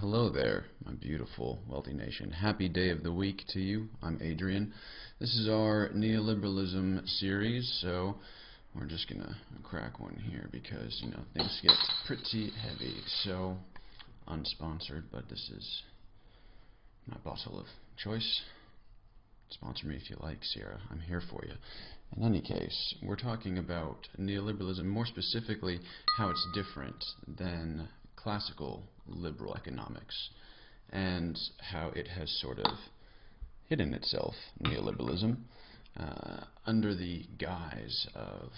Hello there, my beautiful, wealthy nation. Happy day of the week to you. I'm Adrian. This is our Neoliberalism series, so we're just going to crack one here because, things get pretty heavy. So, unsponsored, but this is my bottle of choice. Sponsor me if you like, Sierra. I'm here for you. In any case, we're talking about neoliberalism, more specifically how it's different than classical liberal economics and how it has sort of hidden itself, neoliberalism, under the guise of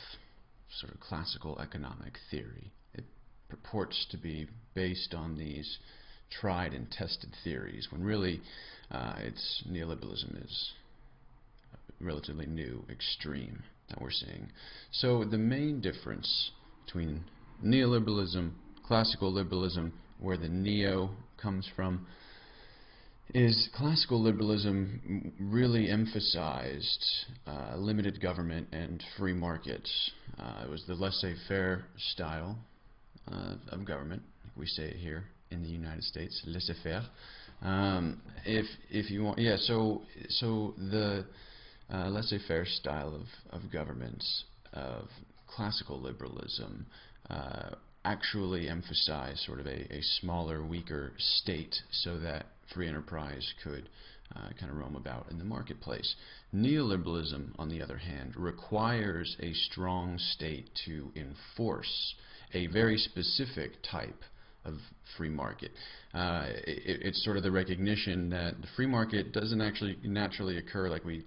sort of classical economic theory. It purports to be based on these tried and tested theories when really neoliberalism is a relatively new extreme that we're seeing. So the main difference between neoliberalism, classical liberalism, where the neo comes from, is classical liberalism really emphasized limited government and free markets. It was the laissez-faire style of government, like we say it here in the United States, laissez-faire. If you want, yeah. So the laissez-faire style of governments of classical liberalism actually emphasize sort of a smaller, weaker state so that free enterprise could kind of roam about in the marketplace. Neoliberalism, on the other hand, requires a strong state to enforce a very specific type of free market. It's sort of the recognition that the free market doesn't actually naturally occur like we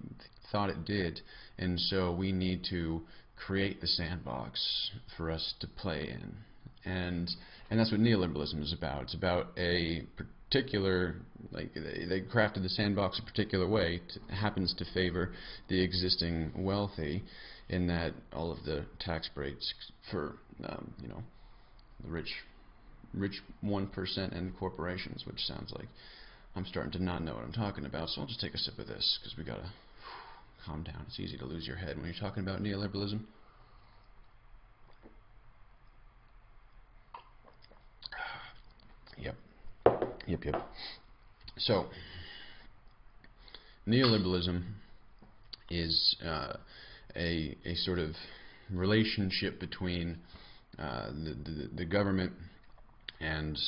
thought it did, and so we need to create the sandbox for us to play in. And that's what neoliberalism is about. It's about a particular, like they crafted the sandbox a particular way. It happens to favor the existing wealthy, in that all of the tax breaks for the rich 1% and corporations, which sounds like I'm starting to not know what I'm talking about. So I'll just take a sip of this because we gotta calm down. It's easy to lose your head when you're talking about neoliberalism. Yep. So, neoliberalism is a sort of relationship between the government and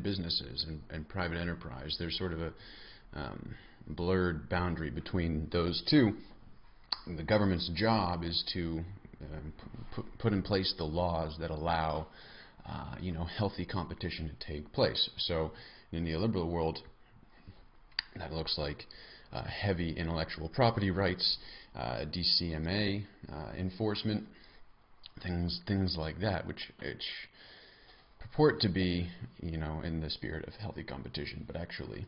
businesses and private enterprise. There's sort of a blurred boundary between those two. The government's job is to put in place the laws that allow healthy competition to take place. So in the neoliberal world, that looks like heavy intellectual property rights, DCMA enforcement, things like that, which purport to be in the spirit of healthy competition, but actually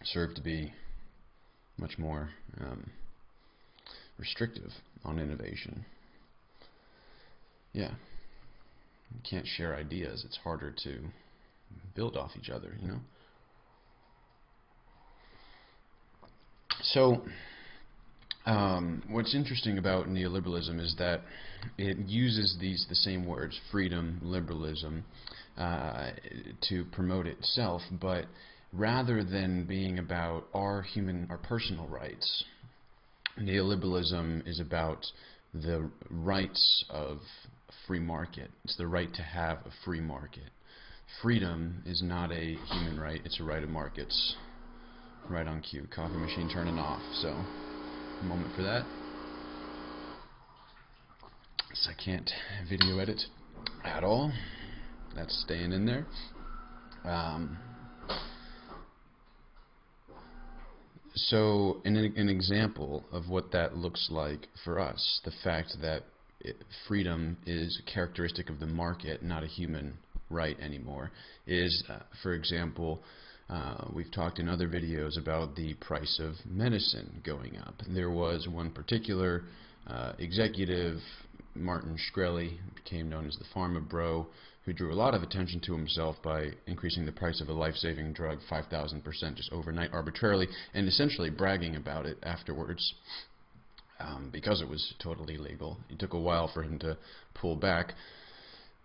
serve to be much more restrictive on innovation. Yeah. You can't share ideas. It's harder to build off each other, So, what's interesting about neoliberalism is that it uses the same words, freedom, liberalism, to promote itself, but rather than being about our personal rights, neoliberalism is about the rights of free market. It's the right to have a free market. Freedom is not a human right, it's a right of markets. Right on cue. Coffee machine turning off. So, a moment for that. So I can't video edit at all. That's staying in there. So, an example of what that looks like for us, the fact that freedom is a characteristic of the market, not a human right anymore, is, for example, we've talked in other videos about the price of medicine going up. There was one particular executive, Martin Shkreli, became known as the Pharma bro, who drew a lot of attention to himself by increasing the price of a life-saving drug 5,000% just overnight arbitrarily, and essentially bragging about it afterwards. Because it was totally legal. It took a while for him to pull back.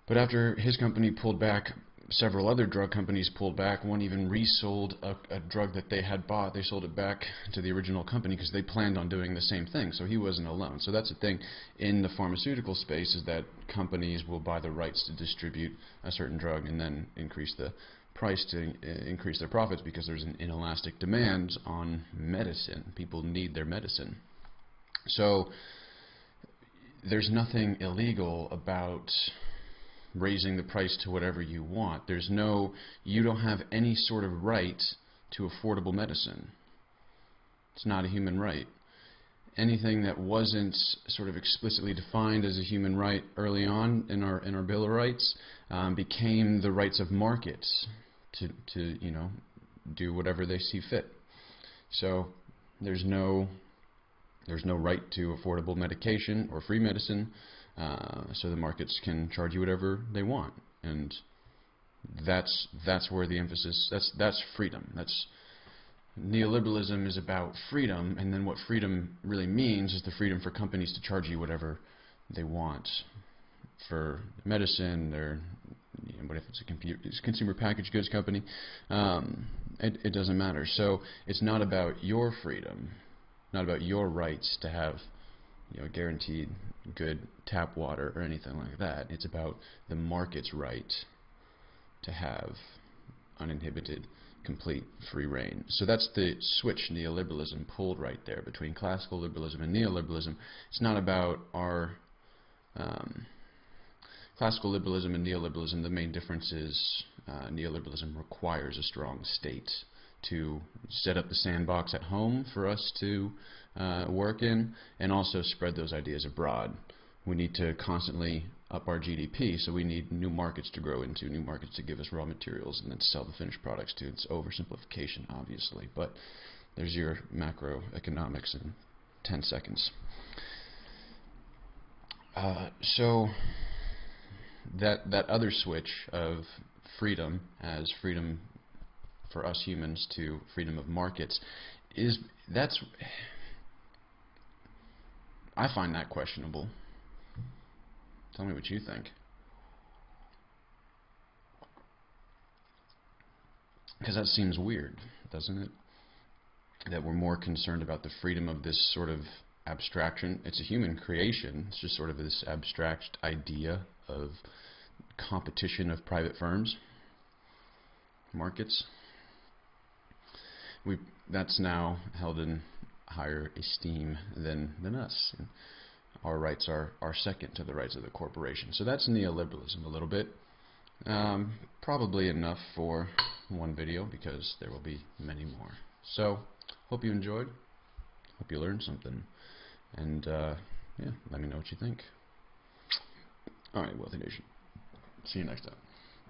But after his company pulled back, several other drug companies pulled back. One even resold a drug that they had bought. They sold it back to the original company because they planned on doing the same thing. So he wasn't alone. So that's the thing in the pharmaceutical space, is that companies will buy the rights to distribute a certain drug and then increase the price to increase their profits, because there's an inelastic demand on medicine. People need their medicine. So there's nothing illegal about raising the price to whatever you want. You don't have any sort of right to affordable medicine. It's not a human right. Anything that wasn't sort of explicitly defined as a human right early on in our Bill of Rights became the rights of markets to do whatever they see fit. So there's no right to affordable medication or free medicine. So the markets can charge you whatever they want, and that's where the emphasis. That's freedom. Neoliberalism is about freedom, and then what freedom really means is the freedom for companies to charge you whatever they want for medicine, or what if it's a consumer packaged goods company? It doesn't matter. So it's not about your freedom, not about your rights to have guaranteed good tap water or anything like that. It's about the market's right to have uninhibited, complete free reign. So that's the switch neoliberalism pulled right there between classical liberalism and neoliberalism. It's not about our classical liberalism and neoliberalism. The main difference is neoliberalism requires a strong state to set up the sandbox at home for us to work in, and also spread those ideas abroad. We need to constantly up our GDP, so we need new markets to grow into, new markets to give us raw materials, and then sell the finished products to. It's oversimplification, obviously, but there's your macroeconomics in 10 seconds. So that other switch of freedom as freedom for us humans to freedom of markets I find that questionable. Tell me what you think. Because that seems weird, doesn't it? That we're more concerned about the freedom of this sort of abstraction. It's a human creation. It's just sort of this abstract idea of competition of private firms, markets. That's now held in higher esteem than us. And our rights are second to the rights of the corporation. So that's neoliberalism a little bit. Probably enough for one video, because there will be many more. So hope you enjoyed. Hope you learned something. And yeah, let me know what you think. Alright, Wealthy Nation. See you next time.